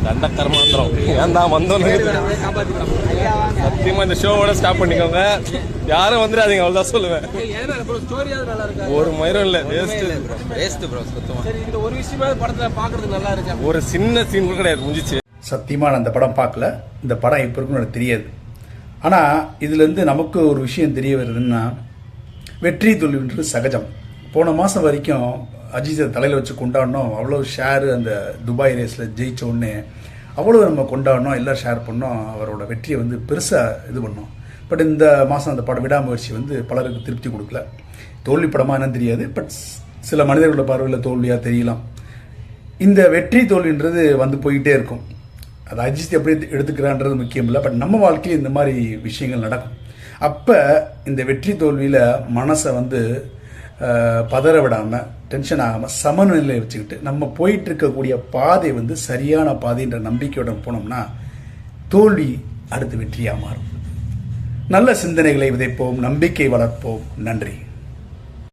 தண்ட கர்மாந்திரம் ஏன் தான் வந்தோன்னு சத்தியமா இந்த ஷோவோட ஸ்டாப் பண்ணிக்கோங்க. யாரும் வந்துடாதீங்க, அவ்வளவுதான் சொல்லுவேன். ஒரு மயிரும் இல்ல, வேஸ்ட் ப்ரோ சுத்தமா. இந்த ஒரு விஷயமா படத்துல பாக்குறது நல்லா இருக்கு. ஒரு சின்ன சீன் கூட கிடையாது, முடிஞ்சிச்சு. சத்தியமா நான் அந்த படம் பார்க்கல. இந்த படம் இப்போ இருக்குன்னு எனக்கு தெரியாது. ஆனா இதுல இருந்து நமக்கு ஒரு விஷயம் தெரிய வருதுன்னா, வெற்றி தோல்வின்றது சகஜம். போன மாசம் வரைக்கும் அஜித்தை தலையில் வச்சு கொண்டாடினோம். அவ்வளோ ஷேரு அந்த துபாய் ரேஸில் ஜெயிச்ச உடனே அவ்வளோ நம்ம கொண்டாடினோம், எல்லாம் ஷேர் பண்ணோம். அவரோட வெற்றியை வந்து பெருசாக இது பண்ணோம். பட் இந்த மாதம் அந்த படம் விடாமுயற்சி வந்து பலருக்கு திருப்தி கொடுக்கல. தோல்வி படமாக என்னன்னு தெரியாது, பட் சில மனிதர்களோட பார்வையில் தோல்வியாக தெரியலாம். இந்த வெற்றி தோல்வின்றது வந்து போயிட்டே இருக்கும். அது அஜித் எப்படி எடுத்துக்கிறான்றது முக்கியம் இல்லை, பட் நம்ம வாழ்க்கையில் இந்த மாதிரி விஷயங்கள் நடக்கும். அப்போ இந்த வெற்றி தோல்வியில் மனசை வந்து பதற விடாமல், டென்ஷன் ஆகாமல், சமநிலையை வச்சுக்கிட்டு நம்ம போயிட்டு இருக்கக்கூடிய பாதை வந்து சரியான பாதைன்ற நம்பிக்கையுடன் போனோம்னா தோல்வி அடுத்து வெற்றியாக மாறும். நல்ல சிந்தனைகளை விதைப்போம், நம்பிக்கை வளர்ப்போம். நன்றி.